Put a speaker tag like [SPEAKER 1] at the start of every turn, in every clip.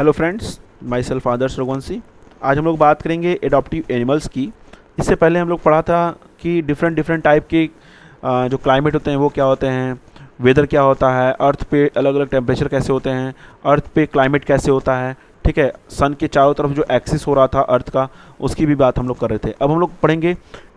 [SPEAKER 1] Hello friends, my self आदर्श रघुवंशी। आज हम लोग बात करेंगे एडॉप्टिव एनिमल्स की। इससे पहले हम लोग पढ़ा था कि डिफरेंट डिफरेंट टाइप के जो क्लाइमेट होते हैं वो क्या होते हैं, वेदर क्या होता है, अर्थ पे अलग अलग टेम्परेचर कैसे होते हैं, अर्थ पे क्लाइमेट कैसे होता है। ठीक है, सन के चारों तरफ जो एक्सिस हो रहा था अर्थ का, उसकी भी बात हम लोग कर रहे थे। अब हम लोग पढ़ेंगे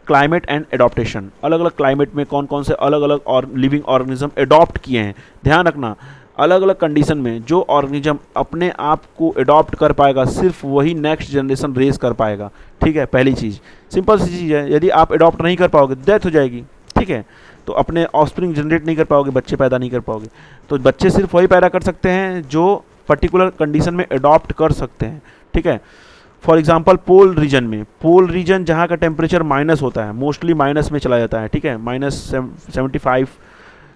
[SPEAKER 1] क्लाइमेट एंड एडॉप्टेशन। अलग अलग क्लाइमेट में कौन कौन से अलग अलग और लिविंग ऑर्गेनिज्म एडॉप्ट किए हैं। ध्यान रखना, अलग अलग कंडीशन में जो ऑर्गेनिज्म अपने आप को एडॉप्ट कर पाएगा सिर्फ वही नेक्स्ट जनरेशन रेस कर पाएगा। ठीक है, पहली चीज़ सिंपल सी चीज़ है, यदि आप एडॉप्ट नहीं कर पाओगे डेथ हो जाएगी। ठीक है, तो अपने ऑफस्प्रिंग जनरेट नहीं कर पाओगे, बच्चे पैदा नहीं कर पाओगे। तो बच्चे सिर्फ वही पैदा कर सकते हैं जो पर्टिकुलर कंडीशन में एडॉप्ट कर सकते हैं। ठीक है, फॉर एग्जाम्पल पोल रीजन में, पोल रीजन जहाँ का टेम्परेचर माइनस होता है, मोस्टली माइनस में चला जाता है। ठीक है, -75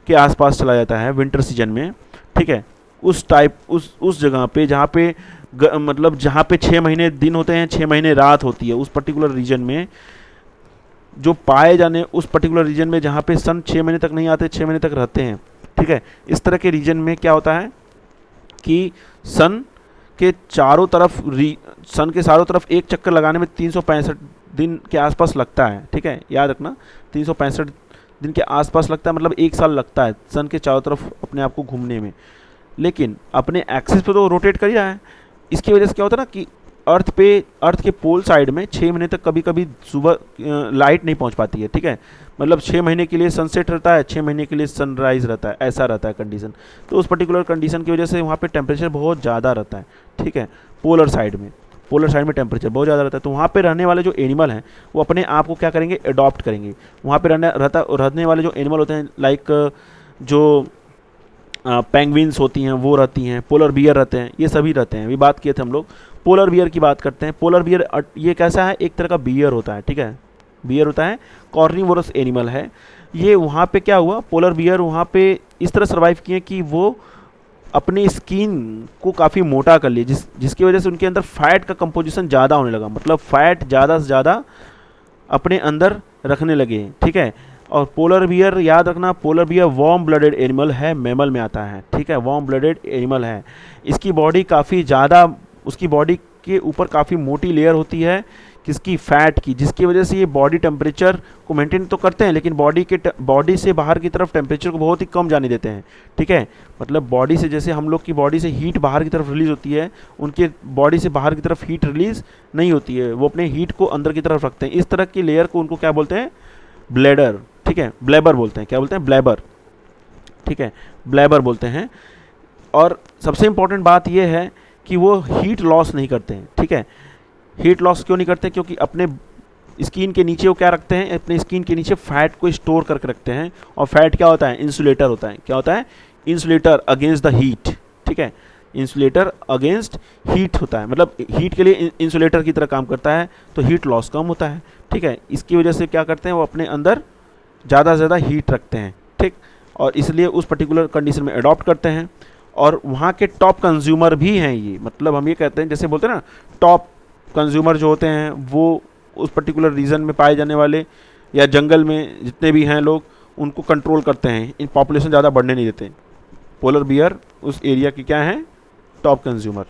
[SPEAKER 1] के आसपास चला जाता है विंटर सीजन में। ठीक है, उस जगह पे जहाँ पे मतलब जहाँ पे 6 महीने दिन होते हैं, 6 महीने रात होती है, उस पर्टिकुलर रीजन में जो पाए जाने, उस पर्टिकुलर रीजन में जहाँ पे सन 6 महीने तक नहीं आते, 6 महीने तक रहते हैं। ठीक है, इस तरह के रीजन में क्या होता है कि सन के चारों तरफ एक चक्कर लगाने में 365 दिन के आसपास लगता है। ठीक है, याद रखना, 365 दिन के आसपास लगता है, मतलब 1 साल लगता है सन के चारों तरफ अपने आप को घूमने में। लेकिन अपने एक्सिस पे तो रोटेट कर ही रहा है। इसकी वजह से क्या होता है ना कि अर्थ के पोल साइड में 6 महीने तक कभी कभी सुबह लाइट नहीं पहुंच पाती है। ठीक है, मतलब 6 महीने के लिए सनसेट रहता है, 6 महीने के लिए सनराइज रहता है, ऐसा रहता है कंडीशन। तो उस पर्टिकुलर कंडीशन की वजह से वहाँ पे टेम्परेचर बहुत ज़्यादा रहता है। ठीक है, पोलर साइड में टेम्परेचर बहुत ज़्यादा रहता है। तो वहाँ पे रहने वाले जो एनिमल हैं वो अपने आप को क्या करेंगे, अडॉप्ट करेंगे। वहाँ पे रहने वाले जो एनिमल होते हैं, लाइक जो पेंगुइन्स होती हैं वो रहती हैं, पोलर बियर रहते हैं, ये सभी रहते हैं। अभी बात किए थे हम लोग पोलर बियर की बात करते हैं। पोलर बियर ये कैसा है, एक तरह का बियर होता है। ठीक है, बियर होता है, कॉर्निवोरस एनिमल है ये। वहाँ पे क्या हुआ, पोलर बियर वहाँ पे इस तरह सर्वाइव किए कि वो अपनी स्किन को काफ़ी मोटा कर लिए, जिसकी वजह से उनके अंदर फैट का कंपोजिशन ज़्यादा होने लगा, मतलब फैट ज़्यादा से ज़्यादा अपने अंदर रखने लगे। ठीक है, और पोलर बियर याद रखना, polar bear warm blooded animal है, मैमल में आता है। ठीक है, वार्म ब्लडेड एनिमल है। इसकी बॉडी काफ़ी ज़्यादा, उसकी बॉडी के ऊपर काफ़ी मोटी लेयर होती है किसकी, फैट की, जिसकी वजह से ये बॉडी टेम्परेचर को मेंटेन तो करते हैं लेकिन बॉडी से बाहर की तरफ टेम्परेचर को बहुत ही कम जाने देते हैं। ठीक है, मतलब बॉडी से, जैसे हम लोग की बॉडी से हीट बाहर की तरफ रिलीज़ होती है, उनके बॉडी से बाहर की तरफ हीट रिलीज़ नहीं होती है, वो अपने हीट को अंदर की तरफ रखते हैं। इस तरह की लेयर को उनको क्या बोलते हैं, ब्लेडर। ठीक है, ब्लेबर बोलते हैं, क्या बोलते हैं, ब्लेबर। ठीक है, ब्लेबर बोलते हैं। और सबसे इंपॉर्टेंट बात यह है कि वो हीट लॉस नहीं करते हैं। ठीक है, हीट लॉस क्यों नहीं करते, क्योंकि अपने स्किन के नीचे वो क्या रखते हैं, अपने स्किन के नीचे फैट को स्टोर करके रखते हैं। और फैट क्या होता है, इंसुलेटर होता है। क्या होता है, इंसुलेटर अगेंस्ट द हीट। ठीक है, इंसुलेटर अगेंस्ट हीट होता है, मतलब हीट के लिए इंसुलेटर की तरह काम करता है, तो हीट लॉस कम होता है। ठीक है, इसकी वजह से क्या करते हैं, वो अपने अंदर ज़्यादा से ज़्यादा हीट रखते हैं। ठीक, और इसलिए उस पर्टिकुलर कंडीशन में अडॉप्ट करते हैं। और वहाँ के टॉप कंज्यूमर भी हैं ये, मतलब हम ये कहते हैं, जैसे बोलते हैं ना, टॉप कंज्यूमर जो होते हैं वो उस पर्टिकुलर रीजन में पाए जाने वाले या जंगल में जितने भी हैं लोग, उनको कंट्रोल करते हैं, इन पॉपुलेशन ज़्यादा बढ़ने नहीं देते। पोलर बियर उस एरिया की क्या है, टॉप कंज्यूमर।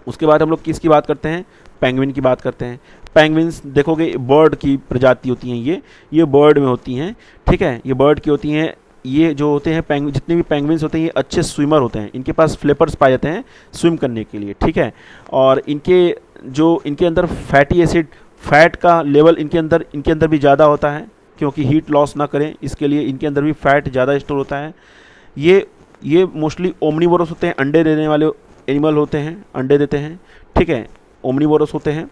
[SPEAKER 1] उसके बाद हम लोग किसकी बात करते हैं, पेंगुइन की बात करते हैं। पेंगुइन्स देखोगे बर्ड की प्रजाति होती हैं, ये बर्ड में होती हैं। ठीक है, ये बर्ड की होती हैं। ये जो होते हैं पेंगुइन, जितने भी पेंगुइन्स होते हैं ये अच्छे स्विमर होते हैं, इनके पास फ्लिपर्स पाए जाते हैं स्विम करने के लिए। ठीक है, और इनके अंदर फैटी एसिड, फैट का लेवल इनके अंदर भी ज़्यादा होता है, क्योंकि हीट लॉस ना करें इसके लिए इनके अंदर भी फैट ज़्यादा स्टोर होता है। ये मोस्टली ओमनीवोरस होते हैं, अंडे देने वाले एनिमल होते हैं, अंडे देते हैं। ठीक है, ओमनीवोरस होते हैं।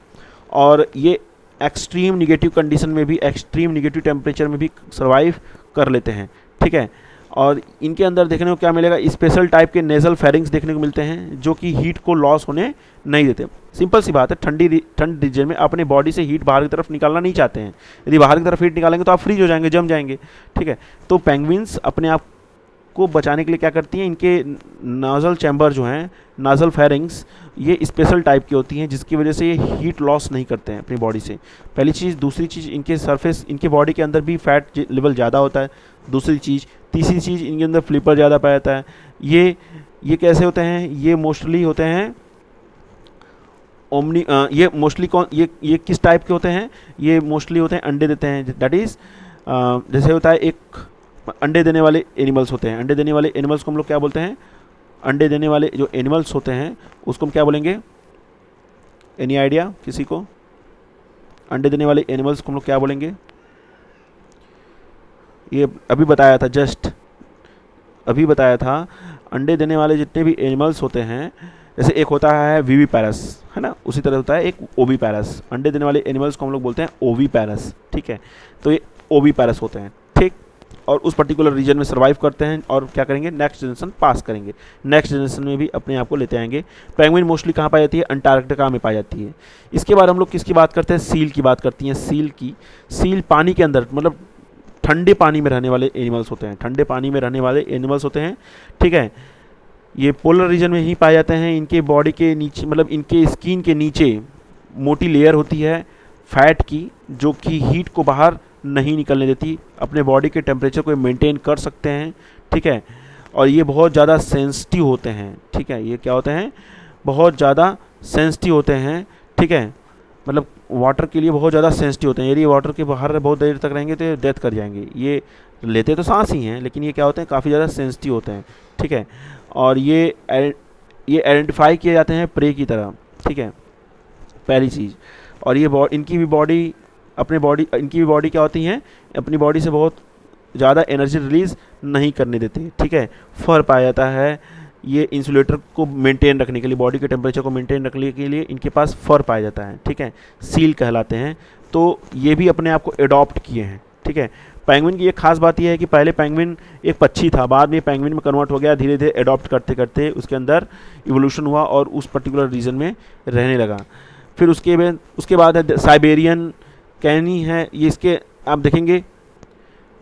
[SPEAKER 1] और ये एक्सट्रीम निगेटिव कंडीशन में भी, एक्सट्रीम निगेटिव टेम्परेचर में भी सर्वाइव कर लेते हैं। ठीक है, और इनके अंदर देखने को क्या मिलेगा, स्पेशल टाइप के नेजल फेरिंग्स देखने को मिलते हैं जो कि हीट को लॉस होने नहीं देते। सिंपल सी बात है, ठंड रीजन में अपने बॉडी से हीट बाहर की तरफ निकालना नहीं चाहते हैं। यदि बाहर की तरफ हीट निकालेंगे तो आप फ्रीज हो जाएंगे, जम जाएंगे। ठीक है, तो पेंगुइन्स अपने आप को बचाने के लिए क्या करती हैं, इनके नाजल चैम्बर जो हैं, नाजल फेरिंग्स, ये स्पेशल टाइप की होती हैं, जिसकी वजह से ये हीट लॉस नहीं करते हैं अपनी बॉडी से। पहली चीज़। दूसरी चीज़, इनके सरफेस, इनके बॉडी के अंदर भी फैट लेवल ज़्यादा होता है। दूसरी चीज़। तीसरी चीज़, इनके अंदर फ्लिपर ज़्यादा पाया जाता है। ये कैसे होते हैं, ये मोस्टली होते हैं ओमनी ये मोस्टली कौन ये किस टाइप के होते हैं, ये मोस्टली होते हैं अंडे देते हैं, दैट इज़ जैसे होता है एक अंडे देने वाले एनिमल्स होते हैं। अंडे देने वाले एनिमल्स को हम लोग क्या बोलते हैं, अंडे देने वाले जो एनिमल्स होते हैं उसको हम क्या बोलेंगे, एनी आइडिया किसी को? अंडे देने वाले एनिमल्स को हम लोग क्या बोलेंगे? ये अभी बताया था, जस्ट अभी बताया था। अंडे देने वाले जितने भी एनिमल्स होते हैं, जैसे एक होता है वीवी पैरस, है ना, उसी तरह होता है एक ओवी पैरस। अंडे देने वाले एनिमल्स को हम लोग बोलते हैं ओवी पैरस, ठीक है। तो ये ओवी पैरस होते हैं, ठीक, और उस पर्टिकुलर रीजन में सर्वाइव करते हैं और क्या करेंगे, नेक्स्ट जनरेशन पास करेंगे, नेक्स्ट जनरेशन में भी अपने आप को लेते आएंगे। पेंगुइन मोस्टली कहाँ पाई जाती है, अंटार्कटिका में पाई जाती है। इसके बाद हम लोग किसकी बात करते हैं, सील की बात करती हैं, सील की। सील पानी के अंदर, मतलब ठंडे पानी में रहने वाले एनिमल्स होते हैं, ठंडे पानी में रहने वाले एनिमल्स होते हैं, ठीक है। ये पोलर रीजन में ही पाए जाते हैं। इनके बॉडी के नीचे, मतलब इनके स्किन के नीचे मोटी लेयर होती है फैट की, जो कि हीट को बाहर नहीं निकलने देती, अपने बॉडी के टेम्परेचर को मेंटेन कर सकते हैं, ठीक है। और ये बहुत ज़्यादा सेंसिटिव होते हैं, ठीक है। ये क्या होते हैं, बहुत ज़्यादा सेंसिटिव होते हैं, ठीक है। मतलब वाटर के लिए बहुत ज़्यादा सेंसिटिव होते हैं। यदि वाटर के बाहर बहुत देर तक रहेंगे तो डेथ कर जाएंगे। ये लेते तो सांस ही हैं, लेकिन ये क्या होते हैं, काफ़ी ज़्यादा सेंसिटिव होते हैं, ठीक है। और ये आइडेंटिफाई किए जाते हैं प्रे की तरह, ठीक है, पहली चीज़। और ये इनकी भी बॉडी इनकी भी बॉडी क्या होती हैं, अपनी बॉडी से बहुत ज़्यादा एनर्जी रिलीज़ नहीं करने देते, ठीक है। फर पाया जाता है, ये इंसुलेटर को मेंटेन रखने के लिए, बॉडी के टेम्परेचर को मेंटेन रखने के लिए इनके पास फर पाया जाता है, ठीक है। सील कहलाते हैं। तो ये भी अपने आप को एडॉप्ट किए हैं, ठीक है। पेंगुइन की एक खास बात यह है कि पहले पेंगुइन एक पक्षी था, बाद में पेंगुइन में कन्वर्ट हो गया, धीरे धीरे एडॉप्ट करते करते उसके अंदर इवोल्यूशन हुआ और उस पर्टिकुलर रीजन में रहने लगा। फिर उसके बाद है साइबेरियन कैनी है। ये इसके आप देखेंगे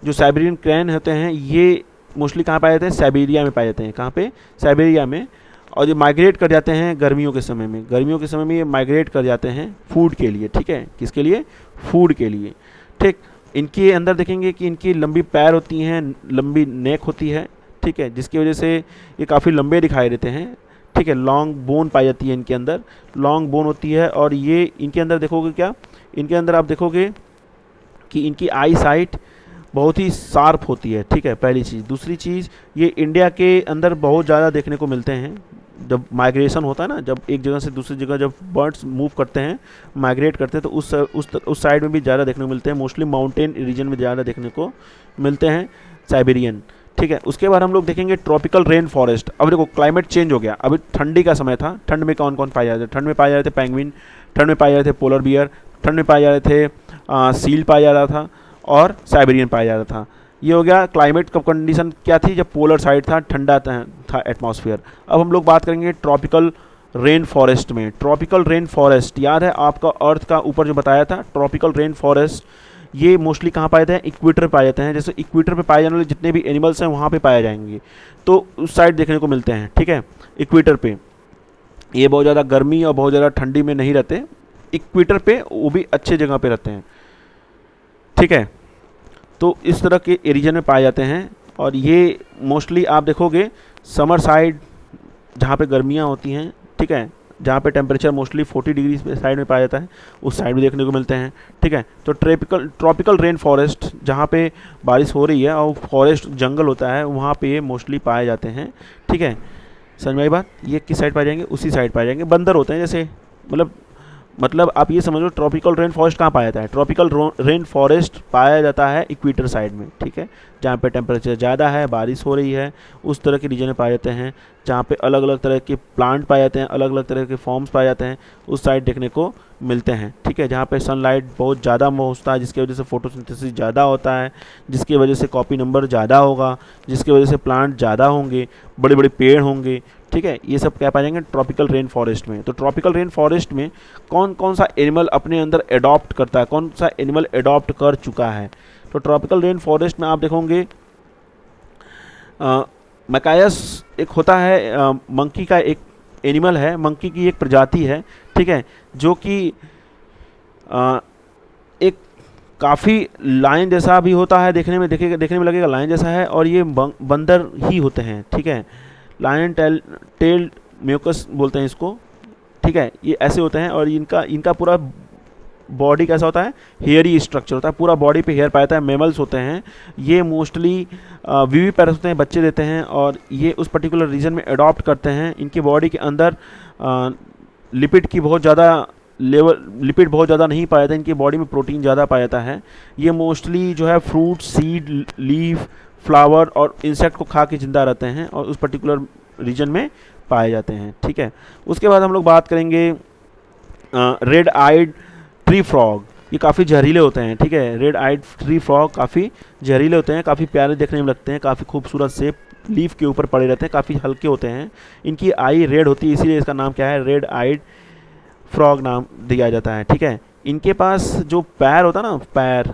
[SPEAKER 1] जो साइबेरियन क्रैन होते हैं ये मोस्टली कहाँ पाए जाते हैं, साइबेरिया में पाए जाते हैं। कहाँ पे, साइबेरिया में। और ये माइग्रेट कर जाते हैं गर्मियों के समय में, गर्मियों के समय में ये माइग्रेट कर जाते हैं फूड के लिए, ठीक है। किसके लिए, फूड के लिए, ठीक। इनके अंदर देखेंगे कि इनकी लंबी पैर होती हैं, लंबी नेक होती है, ठीक है, जिसकी वजह से ये काफ़ी लंबे दिखाई देते हैं, ठीक है। लॉन्ग बोन पाई जाती है इनके अंदर, लॉन्ग बोन होती है। और ये इनके अंदर देखोगे क्या, इनके अंदर आप देखोगे कि इनकी आई साइट बहुत ही शार्प होती है, ठीक है, पहली चीज़। दूसरी चीज़, ये इंडिया के अंदर बहुत ज़्यादा देखने को मिलते हैं। जब माइग्रेशन होता है ना, जब एक जगह से दूसरी जगह जब बर्ड्स मूव करते हैं, माइग्रेट करते हैं, तो उस साइड में भी ज़्यादा देखने को मिलते हैं। मोस्टली माउंटेन रीजन में ज़्यादा देखने को मिलते हैं साइबेरियन, ठीक है। उसके बाद हम लोग देखेंगे ट्रॉपिकल रेन फॉरेस्ट। अब देखो क्लाइमेट चेंज हो गया, अभी ठंडी का समय था, ठंड में कौन कौन पाए जाते थे, ठंड में पाए जा रहे थे पेंगुइन, ठंड में पाए जा रहे थे पोलर बियर, ठंड में पाए जा रहे थे सील पाया जा रहा था और साइबेरियन पाया जा रहा था। ये हो गया क्लाइमेट का कंडीशन क्या थी, जब पोलर साइड था, ठंडा था एटमॉस्फेयर। अब हम लोग बात करेंगे ट्रॉपिकल रेन फॉरेस्ट में। ट्रॉपिकल रेन फॉरेस्ट याद है आपका, अर्थ का ऊपर जो बताया था, ट्रॉपिकल रेन फॉरेस्ट ये मोस्टली कहाँ पाए जाते हैं, इक्वेटर पाए जाते हैं। जैसे इक्वेटर पे पाए जाने वाले जितने भी एनिमल्स हैं वहाँ पे पाए जाएंगे, तो उस साइड देखने को मिलते हैं, ठीक है। इक्वेटर पे ये बहुत ज़्यादा गर्मी और बहुत ज़्यादा ठंडी में नहीं रहते, इक्वेटर पे वो भी अच्छे जगह पे रहते हैं, ठीक है। तो इस तरह के रीजन में पाए जाते हैं। और ये मोस्टली आप देखोगे समर साइड जहाँ पे गर्मियाँ होती हैं, ठीक है, जहाँ पे टेम्परेचर मोस्टली 40 डिग्री पे साइड में पाया जाता है, उस साइड में देखने को मिलते हैं, ठीक है। तो ट्रॉपिकल रेन फॉरेस्ट जहाँ पे बारिश हो रही है और फॉरेस्ट जंगल होता है, वहाँ पे ये मोस्टली पाए जाते हैं, ठीक है। समझ में आई बात, ये किस साइड पाए जाएंगे, उसी साइड पाए जाएंगे। बंदर होते हैं जैसे, मतलब आप ये समझ लो ट्रॉपिकल रेन फॉरेस्ट कहाँ पाया जाता है, ट्रॉपिकल रेन फॉरेस्ट पाया जाता है इक्वेटर साइड में, ठीक है, जहाँ पे टेम्परेचर ज़्यादा है, बारिश हो रही है, उस तरह के रीजन में पाए जाते हैं। जहाँ पे अलग अलग तरह के प्लांट पाए जाते हैं, अलग अलग तरह के फॉर्म्स पाए जाते हैं, उस साइड देखने को मिलते हैं, ठीक है। जहाँ पे सनलाइट बहुत ज़्यादा पहुँचता है, जिसकी वजह से फोटोसिंथेसिस ज़्यादा होता है, जिसकी वजह से कॉपी नंबर ज़्यादा होगा, जिसकी वजह से प्लांट ज़्यादा होंगे, बड़े बड़े पेड़ होंगे, ठीक है। ये सब क्या पाए जाएंगे ट्रॉपिकल रेन फॉरेस्ट में। तो ट्रॉपिकल रेन फॉरेस्ट में कौन कौन सा एनिमल अपने अंदर एडॉप्ट करता है, कौन सा एनिमल एडॉप्ट कर चुका है। तो ट्रॉपिकल रेन फॉरेस्ट में आप देखोगे मैकायस एक होता है, मंकी का एक एनिमल है, मंकी की एक प्रजाति है, ठीक है, जो कि एक काफ़ी लायन जैसा भी होता है, देखने में लगेगा लायन जैसा है, और ये बंदर ही होते हैं, ठीक है। लायन टेल म्यूकस बोलते हैं इसको, ठीक है, ये ऐसे होते हैं और इनका इनका पूरा बॉडी कैसा होता है, हेयरी स्ट्रक्चर होता है, पूरा बॉडी पे हेयर पाया जाता है, मेमल्स होते हैं ये, मोस्टली वीवी पैरस होते हैं, बच्चे देते हैं और ये उस पर्टिकुलर रीजन में अडॉप्ट करते हैं। इनकी बॉडी के अंदर लिपिड की बहुत ज़्यादा लिपिड बहुत ज़्यादा नहीं पाया जाता है, इनकी बॉडी में प्रोटीन ज़्यादा पाया जाता है। ये मोस्टली जो है फ्रूट, सीड, लीफ, फ्लावर और इंसेक्ट को खा के ज़िंदा रहते हैं और उस पर्टिकुलर रीजन में पाए जाते हैं। ठीक है, उसके बाद हम लोग बात करेंगे रेड आइड ट्री फ्रॉग। ये काफ़ी जहरीले होते हैं। ठीक है, रेड आइड ट्री फ्रॉग काफ़ी जहरीले होते हैं, काफ़ी प्यारे देखने में लगते हैं, काफ़ी खूबसूरत से लीफ के ऊपर पड़े रहते हैं, काफ़ी हल्के होते हैं। इनकी आई रेड होती है, इसीलिए इसका नाम क्या है, रेड आइड फ्रॉग नाम दिया जाता है। ठीक है, इनके पास जो पैर होता है ना, पैर,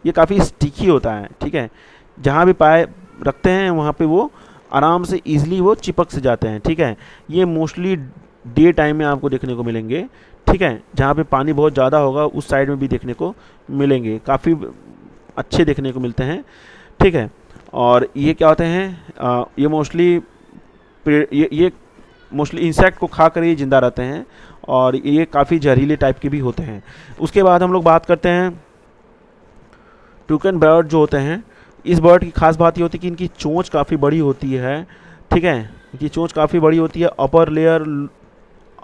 [SPEAKER 1] ये काफ़ी स्टिकी होता है। ठीक है, जहाँ भी पैर रखते हैं वहाँ पे वो आराम से ईजिली वो चिपक से जाते हैं। ठीक है, ये मोस्टली डे टाइम में आपको देखने को मिलेंगे। ठीक है, जहाँ पे पानी बहुत ज़्यादा होगा उस साइड में भी देखने को मिलेंगे, काफ़ी अच्छे देखने को मिलते हैं। ठीक है, और ये क्या होते हैं, ये मोस्टली इंसेक्ट को खा कर ये ज़िंदा रहते हैं और ये काफ़ी जहरीले टाइप के भी होते हैं। उसके बाद हम लोग बात करते हैं टूकन बर्ड जो होते हैं। इस बर्ड की खास बात ये होती है कि इनकी चोंच काफ़ी बड़ी होती है। ठीक है, इनकी चोंच काफ़ी बड़ी होती है,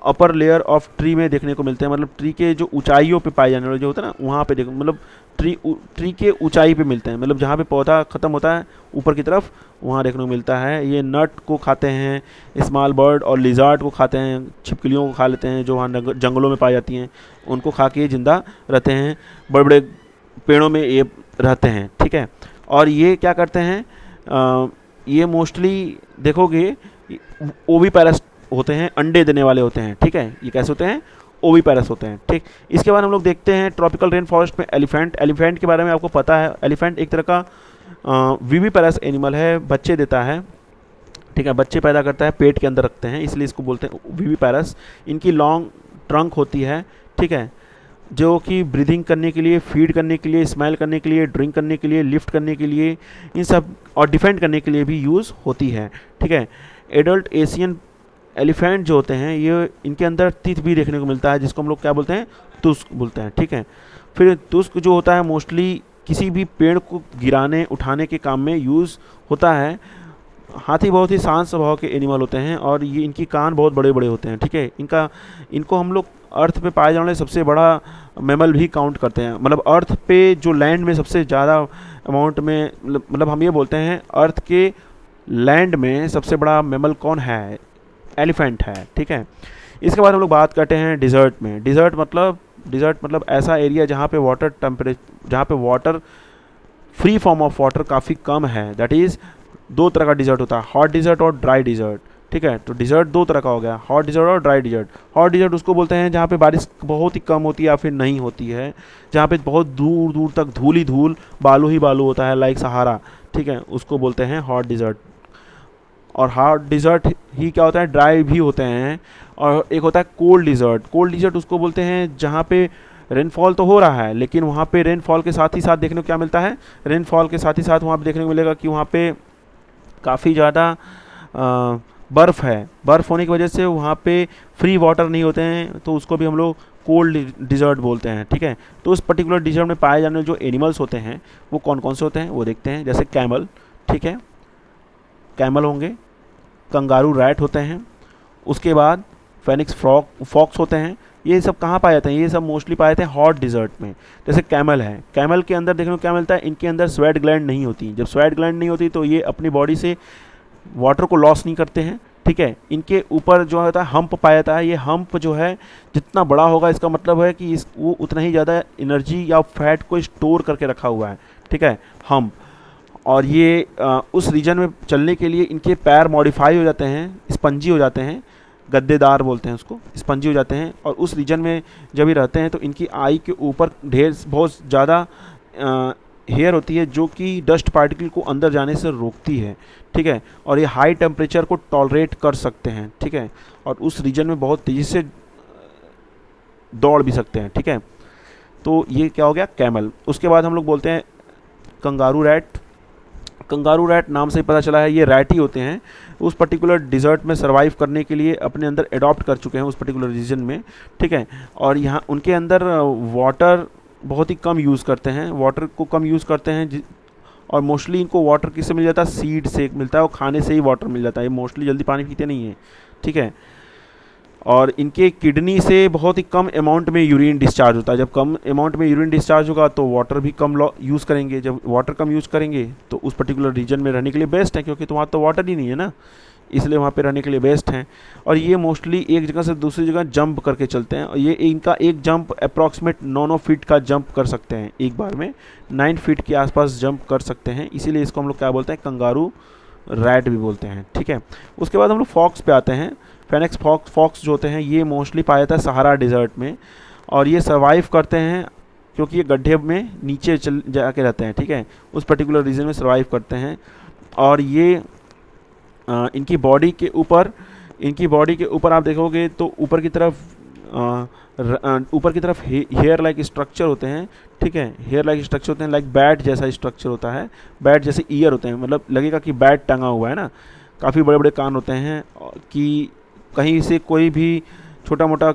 [SPEAKER 1] अपर लेयर ऑफ ट्री में देखने को मिलते हैं, मतलब ट्री के जो ऊंचाइयों पे पाए जाने वाले जो होता है ना, वहाँ पे देखो, मतलब ट्री के ऊंचाई पे मिलते हैं, मतलब जहाँ पे पौधा ख़त्म होता है ऊपर की तरफ वहाँ देखने को मिलता है। ये नट को खाते हैं, स्मॉल बर्ड और लिजार्ड को खाते हैं, छिपकलियों को खा लेते हैं जो वहाँ जंगलों में पाई जाती हैं, उनको खा के जिंदा रहते हैं, बड़े बड़े पेड़ों में ये रहते हैं। ठीक है, और ये क्या करते हैं, ये मोस्टली देखोगे ओविपेरस होते हैं, अंडे देने वाले होते हैं। ठीक है, ये कैसे होते हैं, ओविपेरस होते हैं। ठीक, इसके बाद हम लोग देखते हैं ट्रॉपिकल रेन फॉरेस्ट में एलिफेंट के बारे में आपको पता है। एलिफेंट एक तरह का विविपेरस एनिमल है, बच्चे देता है। ठीक है, बच्चे पैदा करता है, पेट के अंदर रखते हैं, इसलिए इसको बोलते हैं विविपेरस। इनकी लॉन्ग ट्रंक होती है। ठीक है, जो कि ब्रीदिंग करने के लिए, फीड करने के लिए, स्मेल करने के लिए, ड्रिंक करने के लिए, लिफ्ट करने के लिए, इन सब और डिफेंड करने के लिए भी यूज़ होती है। ठीक है, एडल्ट एशियन एलिफेंट जो होते हैं ये, इनके अंदर टीथ भी देखने को मिलता है, जिसको हम लोग क्या बोलते हैं, तुस्क बोलते हैं। ठीक है, फिर तुस्क जो होता है मोस्टली किसी भी पेड़ को गिराने उठाने के काम में यूज़ होता है। हाथी बहुत ही शांत स्वभाव के एनिमल होते हैं और ये इनकी कान बहुत बड़े बड़े होते हैं। ठीक है, इनको हम लोग अर्थ पे पाए जाने वाले सबसे बड़ा मैमल भी काउंट करते हैं, मतलब अर्थ पे जो लैंड में सबसे ज़्यादा अमाउंट में, मतलब हम ये बोलते हैं अर्थ के लैंड में सबसे बड़ा मैमल कौन है, एलिफेंट है। ठीक है, इसके बाद हम लोग बात करते हैं डिज़र्ट में। डिज़र्ट मतलब ऐसा एरिया जहाँ पे water free form of water काफ़ी कम है। दैट इज़ दो तरह का डिज़र्ट होता है, हॉट डिज़र्ट और ड्राई डिज़र्ट। ठीक है, तो डिज़र्ट दो तरह का हो गया, हॉट डिज़र्ट और ड्राई डिज़र्ट। हॉट डिज़र्ट उसको बोलते हैं जहाँ पे बारिश बहुत ही कम होती है या फिर नहीं होती है, जहाँ पे बहुत दूर दूर तक धूल ही धूल, बालू ही बालू होता है, लाइक सहारा। ठीक है, उसको बोलते हैं हॉट डिज़र्ट। और हॉट डिज़र्ट ही क्या होता है, ड्राई भी होते हैं। और एक होता है कोल्ड डिज़र्ट। कोल्ड डिज़र्ट उसको बोलते हैं जहाँ पे रेनफॉल तो हो रहा है, लेकिन वहाँ पे रेनफॉल के साथ ही साथ देखने को क्या मिलता है, रेनफॉल के साथ ही साथ वहाँ पे देखने को मिलेगा कि वहाँ पे काफ़ी ज़्यादा बर्फ़ है। बर्फ़ होने की वजह से वहाँ पे फ्री वाटर नहीं होते हैं, तो उसको भी हम लोग कोल्ड डिज़र्ट बोलते हैं। ठीक है, तो उस पर्टिकुलर डिज़र्ट में पाए जाने जो एनिमल्स होते हैं वो कौन कौन से होते हैं वो देखते हैं। जैसे कैमल, ठीक है, कैमल होंगे, कंगारू रैट होते हैं, उसके बाद फेनिक्स फॉक्स होते हैं। ये सब कहाँ पाए जाते हैं, ये सब मोस्टली पाए जाते हैं हॉट डिज़र्ट में। जैसे कैमल है, कैमल के अंदर देखने को क्या मिलता है, इनके अंदर स्वेट ग्लैंड नहीं होती। जब स्वेट ग्लैंड नहीं होती तो ये अपनी बॉडी से वाटर को लॉस नहीं करते हैं। ठीक है, इनके ऊपर जो होता है हम्प पाया जाता है। ये हम्प जो है जितना बड़ा होगा इसका मतलब है कि वो उतना ही ज़्यादा एनर्जी या फैट को स्टोर करके रखा हुआ है। ठीक है, हम्प। और ये उस रीजन में चलने के लिए इनके पैर मॉडिफाई हो जाते हैं, स्पंजी हो जाते हैं, गद्देदार बोलते हैं उसको, स्पंजी हो जाते हैं। और उस रीजन में जब ये रहते हैं तो इनकी आई के ऊपर बहुत ज़्यादा हेयर होती है जो कि डस्ट पार्टिकल को अंदर जाने से रोकती है। ठीक है, और ये हाई टेम्परेचर को टॉलरेट कर सकते हैं। ठीक है, और उस रीजन में बहुत तेज़ी से दौड़ भी सकते हैं। ठीक है, तो ये क्या हो गया, कैमल। उसके बाद हम लोग बोलते हैं कंगारू रैट। कंगारू रैट नाम से ही पता चला है, ये रैट ही होते हैं, उस पर्टिकुलर डिज़र्ट में सर्वाइव करने के लिए अपने अंदर एडॉप्ट कर चुके हैं उस पर्टिकुलर रीजन में, ठीक है। और यहाँ उनके अंदर वाटर बहुत ही कम यूज़ करते हैं, वाटर को कम यूज़ करते हैं, और मोस्टली इनको वाटर किससे मिल जाता है, सीड से मिलता है, और खाने से ही वाटर मिल जाता है, ये मोस्टली जल्दी पानी पीते नहीं हैं, ठीक है। और इनके किडनी से बहुत ही कम अमाउंट में यूरिन डिस्चार्ज होता है, जब कम अमाउंट में यूरिन डिस्चार्ज होगा तो वाटर भी कम यूज़ करेंगे, जब वाटर कम यूज़ करेंगे तो उस पर्टिकुलर रीजन में रहने के लिए बेस्ट है, क्योंकि तो वहाँ तो वाटर ही नहीं है ना, इसलिए वहाँ पे रहने के लिए बेस्ट हैं। और ये मोस्टली एक जगह से दूसरी जगह जंप करके चलते हैं, और ये इनका एक जंप अप्रॉक्सीमेट 9 फीट का जंप कर सकते हैं, एक बार में 9 फीट के आसपास जंप कर सकते हैं, इसीलिए इसको हम लोग क्या बोलते हैं, कंगारू रैट भी बोलते हैं, ठीक है। उसके बाद हम लोग फॉक्स पे आते हैं। फेनिक्स फॉक्स जो होते हैं ये मोस्टली पाया जाता है सहारा डिज़र्ट में, और ये सर्वाइव करते हैं क्योंकि ये गड्ढे में नीचे चल जाके रहते हैं, ठीक है, उस पर्टिकुलर रीजन में सर्वाइव करते हैं। और ये इनकी बॉडी के ऊपर आप देखोगे तो ऊपर की तरफ हेयर लाइक स्ट्रक्चर होते हैं, ठीक है, हेयर लाइक स्ट्रक्चर होते हैं, लाइक बैट जैसा स्ट्रक्चर होता है, बैट जैसे ईयर होते हैं, मतलब लगेगा कि बैट टंगा हुआ है ना, काफ़ी बड़े बड़े कान होते हैं कि कहीं से कोई भी छोटा मोटा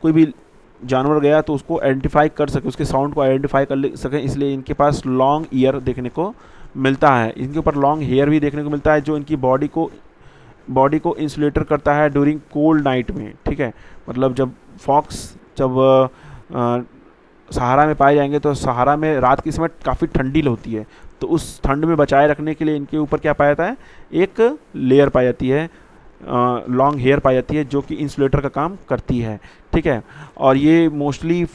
[SPEAKER 1] कोई भी जानवर गया तो उसको आइडेंटिफाई कर सके, उसके साउंड को आइडेंटिफाई कर सकें, इसलिए इनके पास लॉन्ग ईयर देखने को मिलता है। इनके ऊपर लॉन्ग हेयर भी देखने को मिलता है जो इनकी बॉडी को इंसुलेटर करता है ड्यूरिंग कोल्ड नाइट में, ठीक है। मतलब जब फॉक्स सहारा में पाए जाएंगे तो सहारा में रात के समय काफ़ी ठंडी होती है, तो उस ठंड में बचाए रखने के लिए इनके ऊपर क्या पाया जाता है, एक लेयर पाई जाती है, लॉन्ग हेयर पाई जाती है जो कि इंसुलेटर का काम करती है, ठीक है। और ये मोस्टली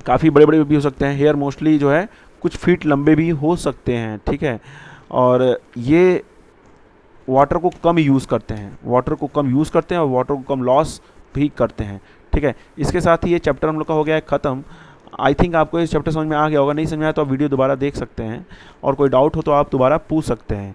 [SPEAKER 1] काफ़ी बड़े बड़े भी हो सकते हैं, हेयर मोस्टली जो है कुछ फीट लंबे भी हो सकते हैं, ठीक है। और ये वाटर को कम यूज़ करते हैं और वाटर को कम लॉस भी करते हैं, ठीक है। इसके साथ ही ये चैप्टर हम लोग का हो गया है ख़त्म। आई थिंक आपको ये चैप्टर समझ में आ गया होगा, नहीं समझ में आया तो आप वीडियो दोबारा देख सकते हैं, और कोई डाउट हो तो आप दोबारा पूछ सकते हैं।